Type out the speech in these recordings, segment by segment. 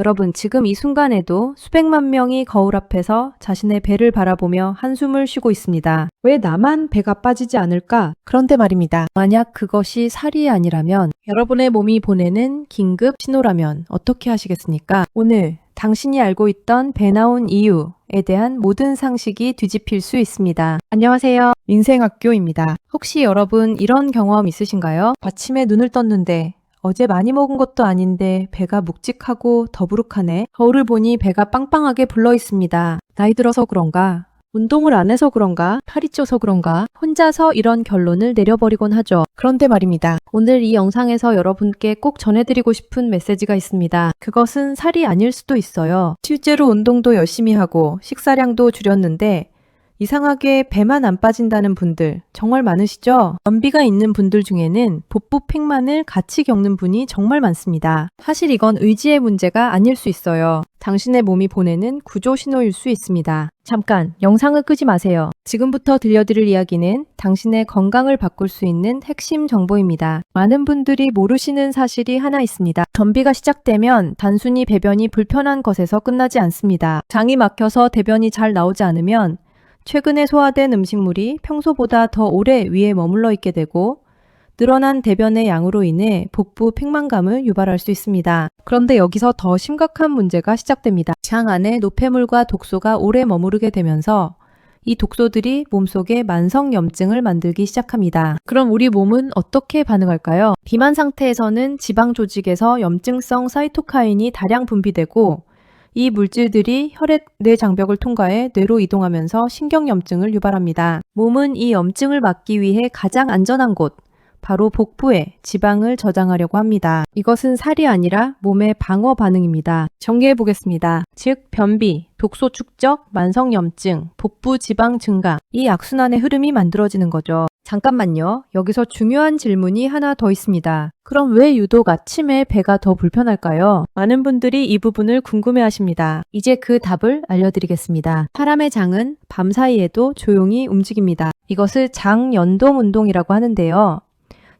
여러분, 지금 이 순간에도 수백만 명이 거울 앞에서 자신의 배를 바라보며 한숨을 쉬고 있습니다. 왜 나만 배가 빠지지 않을까? 그런데 말입니다. 만약 그것이 살이 아니라면, 여러분의 몸이 보내는 긴급 신호라면 어떻게 하시겠습니까? 오늘 당신이 알고 있던 배 나온 이유에 대한 모든 상식이 뒤집힐 수 있습니다. 안녕하세요. 민생학교입니다. 혹시 여러분 이런 경험 있으신가요? 아침에 눈을 떴는데 어제 많이 먹은 것도 아닌데 배가 묵직하고 더부룩하네. 거울을 보니 배가 빵빵하게 불러 있습니다. 나이 들어서 그런가? 운동을 안 해서 그런가? 팔이 쪄서 그런가? 혼자서 이런 결론을 내려버리곤 하죠. 그런데 말입니다. 오늘 이 영상에서 여러분께 꼭 전해드리고 싶은 메시지가 있습니다. 그것은 살이 아닐 수도 있어요. 실제로 운동도 열심히 하고 식사량도 줄였는데 이상하게 배만 안 빠진다는 분들 정말 많으시죠? 변비가 있는 분들 중에는 복부 팽만을 같이 겪는 분이 정말 많습니다. 사실 이건 의지의 문제가 아닐 수 있어요. 당신의 몸이 보내는 구조 신호일 수 있습니다. 잠깐, 영상을 끄지 마세요. 지금부터 들려드릴 이야기는 당신의 건강을 바꿀 수 있는 핵심 정보입니다. 많은 분들이 모르시는 사실이 하나 있습니다. 변비가 시작되면 단순히 배변이 불편한 것에서 끝나지 않습니다. 장이 막혀서 대변이 잘 나오지 않으면 최근에 소화된 음식물이 평소보다 더 오래 위에 머물러 있게 되고 늘어난 대변의 양으로 인해 복부 팽만감을 유발할 수 있습니다. 그런데 여기서 더 심각한 문제가 시작됩니다. 장 안에 노폐물과 독소가 오래 머무르게 되면서 이 독소들이 몸속에 만성염증을 만들기 시작합니다. 그럼 우리 몸은 어떻게 반응할까요? 비만 상태에서는 지방 조직에서 염증성 사이토카인이 다량 분비되고 이 물질들이 혈액 뇌 장벽을 통과해 뇌로 이동하면서 신경염증을 유발합니다. 몸은 이 염증을 막기 위해 가장 안전한 곳, 바로 복부에 지방을 저장하려고 합니다. 이것은 살이 아니라 몸의 방어 반응입니다. 정리해 보겠습니다. 즉, 변비, 독소 축적, 만성염증, 복부 지방 증가, 이 악순환의 흐름이 만들어지는 거죠. 잠깐만요. 여기서 중요한 질문이 하나 더 있습니다. 그럼 왜 유독 아침에 배가 더 불편할까요? 많은 분들이 이 부분을 궁금해 하십니다. 이제 그 답을 알려드리겠습니다. 사람의 장은 밤 사이에도 조용히 움직입니다. 이것을 장연동 운동이라고 하는데요.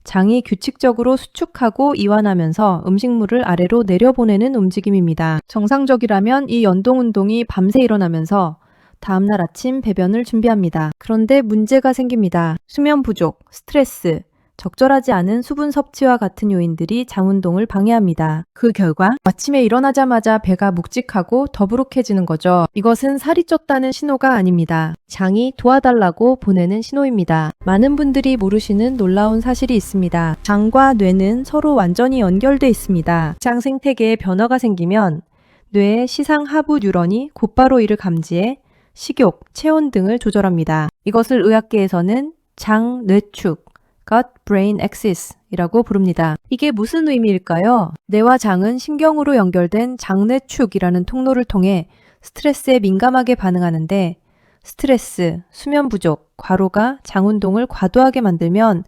장이 규칙적으로 수축하고 이완하면서 음식물을 아래로 내려보내는 움직임입니다. 정상적이라면 이 연동 운동이 밤새 일어나면서 다음날 아침 배변을 준비합니다. 그런데 문제가 생깁니다. 수면 부족, 스트레스, 적절하지 않은 수분 섭취와 같은 요인들이 장 운동을 방해합니다. 그 결과 아침에 일어나자마자 배가 묵직하고 더부룩해지는 거죠. 이것은 살이 쪘다는 신호가 아닙니다. 장이 도와달라고 보내는 신호입니다. 많은 분들이 모르시는 놀라운 사실이 있습니다. 장과 뇌는 서로 완전히 연결돼 있습니다. 장 생태계에 변화가 생기면 뇌의 시상 하부 뉴런이 곧바로 이를 감지해 식욕, 체온 등을 조절합니다. 이것을 의학계에서는 장 뇌축, gut-brain axis 이라고 부릅니다. 이게 무슨 의미일까요? 뇌와 장은 신경으로 연결된 장뇌축이라는 통로를 통해 스트레스에 민감하게 반응하는데 스트레스, 수면 부족, 과로가 장 운동을 과도하게 만들면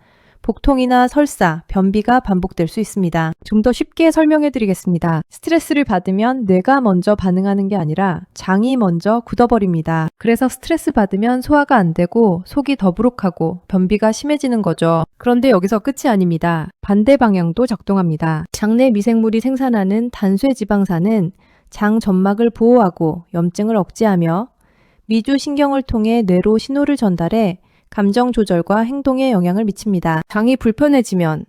복통이나 설사, 변비가 반복될 수 있습니다. 좀 더 쉽게 설명해 드리겠습니다. 스트레스를 받으면 뇌가 먼저 반응하는 게 아니라 장이 먼저 굳어버립니다. 그래서 스트레스 받으면 소화가 안 되고 속이 더부룩하고 변비가 심해지는 거죠. 그런데 여기서 끝이 아닙니다. 반대 방향도 작동합니다. 장내 미생물이 생산하는 단쇠지방산은 장 점막을 보호하고 염증을 억제하며 미주신경을 통해 뇌로 신호를 전달해 감정 조절과 행동에 영향을 미칩니다. 장이 불편해지면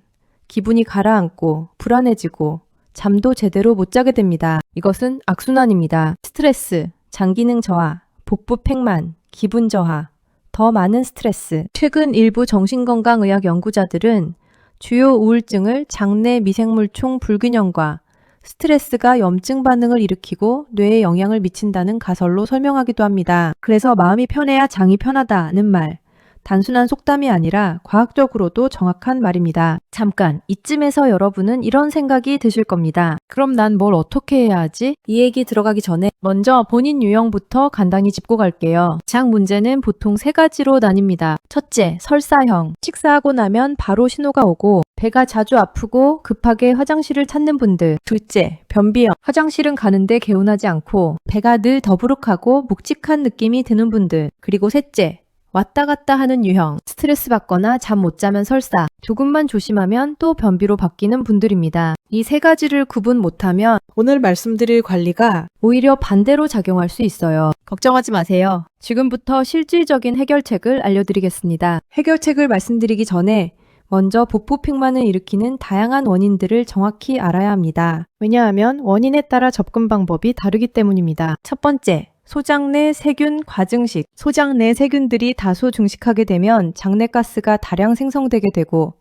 기분이 가라앉고 불안해지고 잠도 제대로 못 자게 됩니다. 이것은 악순환입니다. 스트레스, 장 기능 저하, 복부 팽만, 기분 저하, 더 많은 스트레스. 최근 일부 정신건강의학 연구자들은 주요 우울증을 장내 미생물총 불균형과 스트레스가 염증 반응을 일으키고 뇌에 영향을 미친다는 가설로 설명하기도 합니다. 그래서 마음이 편해야 장이 편하다는 말, 단순한 속담이 아니라 과학적으로도 정확한 말입니다. 잠깐, 이쯤에서 여러분은 이런 생각이 드실 겁니다. 그럼 난 뭘 어떻게 해야 하지? 이 얘기 들어가기 전에 먼저 본인 유형부터 간단히 짚고 갈게요. 장 문제는 보통 세 가지로 나뉩니다. 첫째, 설사형. 식사하고 나면 바로 신호가 오고 배가 자주 아프고 급하게 화장실을 찾는 분들. 둘째, 변비형. 화장실은 가는데 개운하지 않고 배가 늘 더부룩하고 묵직한 느낌이 드는 분들. 그리고 셋째, 왔다 갔다 하는 유형, 스트레스 받거나 잠 못 자면 설사, 조금만 조심하면 또 변비로 바뀌는 분들입니다. 이 세 가지를 구분 못하면 오늘 말씀드릴 관리가 오히려 반대로 작용할 수 있어요. 걱정하지 마세요. 지금부터 실질적인 해결책을 알려드리겠습니다. 해결책을 말씀드리기 전에 먼저 복부팽만을 일으키는 다양한 원인들을 정확히 알아야 합니다. 왜냐하면 원인에 따라 접근 방법이 다르기 때문입니다. 첫 번째, 소장 내 세균 과증식. 소장 내 세균들이 다소 증식하게 되면 장내가스가 다량 생성되게 되고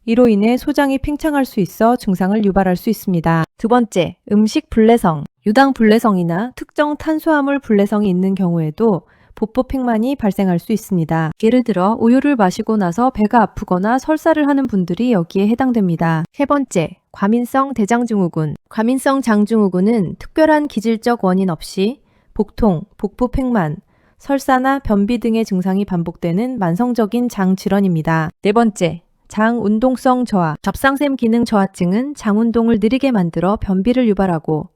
이로 인해 소장이 팽창할 수 있어 증상을 유발할 수 있습니다. 두 번째, 음식 불내성. 유당 불내성이나 특정 탄수화물 불내성이 있는 경우에도 복부팽만이 발생할 수 있습니다. 예를 들어 우유를 마시고 나서 배가 아프거나 설사를 하는 분들이 여기에 해당됩니다. 세 번째, 과민성 대장증후군. 과민성 장증후군은 특별한 기질적 원인 없이 복통, 복부팽만, 설사나 변비 등의 증상이 반복되는 만성적인 장 질환입니다. 네 번째, 장 운동성 저하. 갑상샘 기능 저하증은 장 운동을 느리게 만들어 변비를 유발하고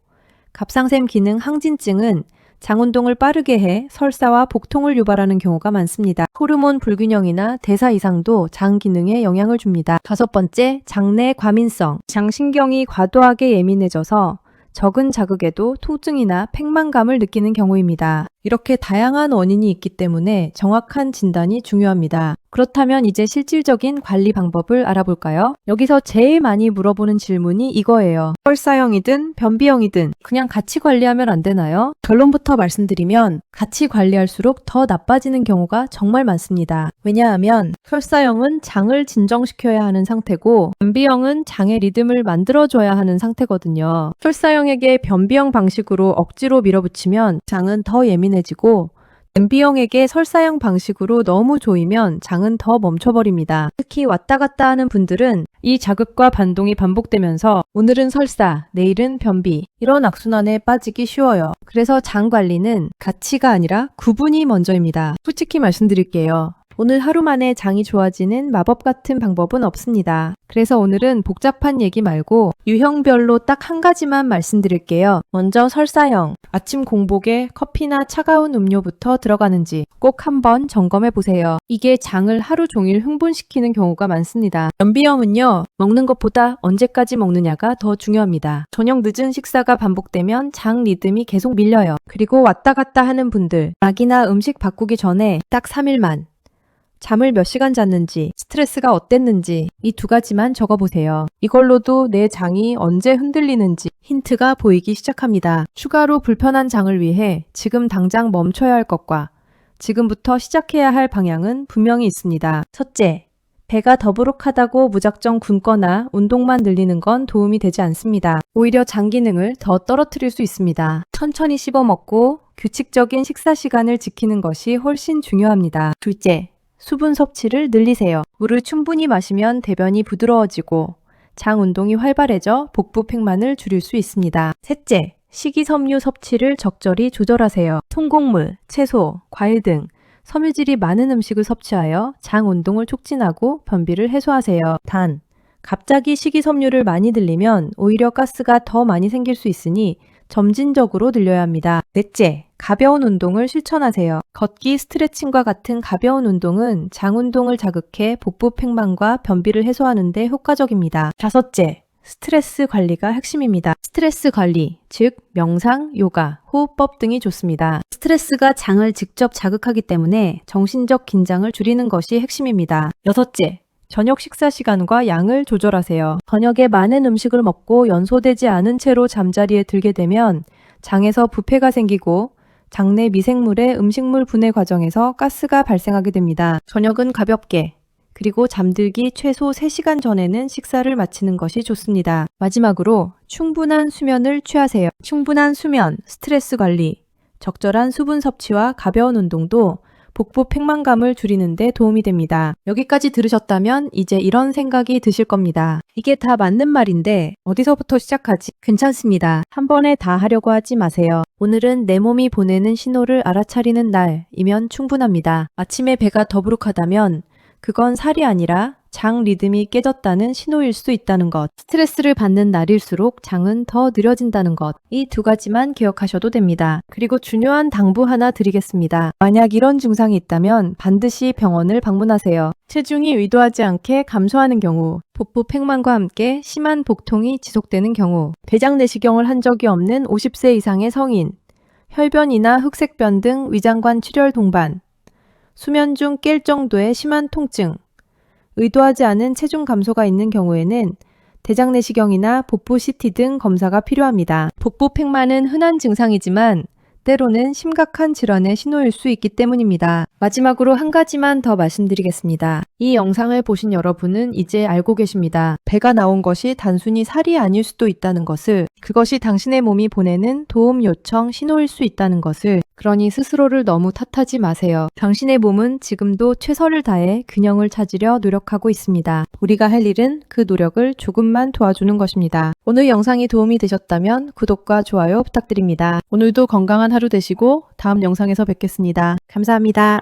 갑상샘 기능 항진증은 장 운동을 빠르게 해 설사와 복통을 유발하는 경우가 많습니다. 호르몬 불균형이나 대사 이상도 장 기능에 영향을 줍니다. 다섯 번째, 장내 과민성. 장신경이 과도하게 예민해져서 적은 자극에도 통증이나 팽만감을 느끼는 경우입니다. 이렇게 다양한 원인이 있기 때문에 정확한 진단이 중요합니다. 그렇다면 이제 실질적인 관리 방법을 알아볼까요? 여기서 제일 많이 물어보는 질문이 이거예요. 설사형이든 변비형이든 그냥 같이 관리하면 안 되나요? 결론부터 말씀드리면 같이 관리할수록 더 나빠지는 경우가 정말 많습니다. 왜냐하면 설사형은 장을 진정시켜야 하는 상태고 변비형은 장의 리듬을 만들어줘야 하는 상태거든요. 설사형에게 변비형 방식으로 억지로 밀어붙이면 장은 더 예민해지고 변비형에게 설사형 방식으로 너무 조이면 장은 더 멈춰버립니다. 특히 왔다 갔다 하는 분들은 이 자극과 반동이 반복되면서 오늘은 설사, 내일은 변비 이런 악순환에 빠지기 쉬워요. 그래서 장 관리는 같이가 아니라 구분이 먼저입니다. 솔직히 말씀드릴게요. 오늘 하루 만에 장이 좋아지는 마법 같은 방법은 없습니다. 그래서 오늘은 복잡한 얘기 말고 유형별로 딱 한 가지만 말씀드릴게요. 먼저 설사형. 아침 공복에 커피나 차가운 음료부터 들어가는지 꼭 한번 점검해 보세요. 이게 장을 하루 종일 흥분시키는 경우가 많습니다. 변비형은요, 먹는 것보다 언제까지 먹느냐가 더 중요합니다. 저녁 늦은 식사가 반복되면 장 리듬이 계속 밀려요. 그리고 왔다 갔다 하는 분들, 약이나 음식 바꾸기 전에 딱 3일만 잠을 몇 시간 잤는지, 스트레스가 어땠는지 이 두 가지만 적어보세요. 이걸로도 내 장이 언제 흔들리는지 힌트가 보이기 시작합니다. 추가로 불편한 장을 위해 지금 당장 멈춰야 할 것과 지금부터 시작해야 할 방향은 분명히 있습니다. 첫째, 배가 더부룩하다고 무작정 굶거나 운동만 늘리는 건 도움이 되지 않습니다. 오히려 장 기능을 더 떨어뜨릴 수 있습니다. 천천히 씹어 먹고 규칙적인 식사 시간을 지키는 것이 훨씬 중요합니다. 둘째, 수분 섭취를 늘리세요. 물을 충분히 마시면 대변이 부드러워지고 장 운동이 활발해져 복부 팽만을 줄일 수 있습니다. 셋째, 식이섬유 섭취를 적절히 조절하세요. 통곡물, 채소, 과일 등 섬유질이 많은 음식을 섭취하여 장 운동을 촉진하고 변비를 해소하세요. 단, 갑자기 식이섬유를 많이 들리면 오히려 가스가 더 많이 생길 수 있으니 점진적으로 늘려야 합니다. 넷째, 가벼운 운동을 실천하세요. 걷기, 스트레칭과 같은 가벼운 운동은 장 운동을 자극해 복부 팽만과 변비를 해소하는 데 효과적입니다. 다섯째, 스트레스 관리가 핵심입니다. 스트레스 관리, 즉 명상, 요가, 호흡법 등이 좋습니다. 스트레스가 장을 직접 자극하기 때문에 정신적 긴장을 줄이는 것이 핵심입니다. 여섯째, 저녁 식사 시간과 양을 조절하세요. 저녁에 많은 음식을 먹고 연소되지 않은 채로 잠자리에 들게 되면 장에서 부패가 생기고 장내 미생물의 음식물 분해 과정에서 가스가 발생하게 됩니다. 저녁은 가볍게, 그리고 잠들기 최소 3시간 전에는 식사를 마치는 것이 좋습니다. 마지막으로 충분한 수면을 취하세요. 충분한 수면, 스트레스 관리, 적절한 수분 섭취와 가벼운 운동도 복부 팽만감을 줄이는 데 도움이 됩니다. 여기까지 들으셨다면 이제 이런 생각이 드실 겁니다. 이게 다 맞는 말인데 어디서부터 시작하지? 괜찮습니다. 한 번에 다 하려고 하지 마세요. 오늘은 내 몸이 보내는 신호를 알아차리는 날이면 충분합니다. 아침에 배가 더부룩하다면 그건 살이 아니라 장 리듬이 깨졌다는 신호일 수 있다는 것. 스트레스를 받는 날일수록 장은 더 느려진다는 것. 이 두 가지만 기억하셔도 됩니다. 그리고 중요한 당부 하나 드리겠습니다. 만약 이런 증상이 있다면 반드시 병원을 방문하세요. 체중이 의도하지 않게 감소하는 경우, 복부 팽만과 함께 심한 복통이 지속되는 경우, 대장 내시경을 한 적이 없는 50세 이상의 성인, 혈변이나 흑색변 등 위장관 출혈 동반, 수면 중 깰 정도의 심한 통증, 의도하지 않은 체중 감소가 있는 경우에는 대장 내시경이나 복부 CT 등 검사가 필요합니다. 복부 팽만은 흔한 증상이지만 때로는 심각한 질환의 신호일 수 있기 때문입니다. 마지막으로 한 가지만 더 말씀드리겠습니다. 이 영상을 보신 여러분은 이제 알고 계십니다. 배가 나온 것이 단순히 살이 아닐 수도 있다는 것을, 그것이 당신의 몸이 보내는 도움 요청 신호일 수 있다는 것을. 그러니 스스로를 너무 탓하지 마세요. 당신의 몸은 지금도 최선을 다해 균형을 찾으려 노력하고 있습니다. 우리가 할 일은 그 노력을 조금만 도와주는 것입니다. 오늘 영상이 도움이 되셨다면 구독과 좋아요 부탁드립니다. 오늘도 건강한 하루 되시고 다음 영상에서 뵙겠습니다. 감사합니다.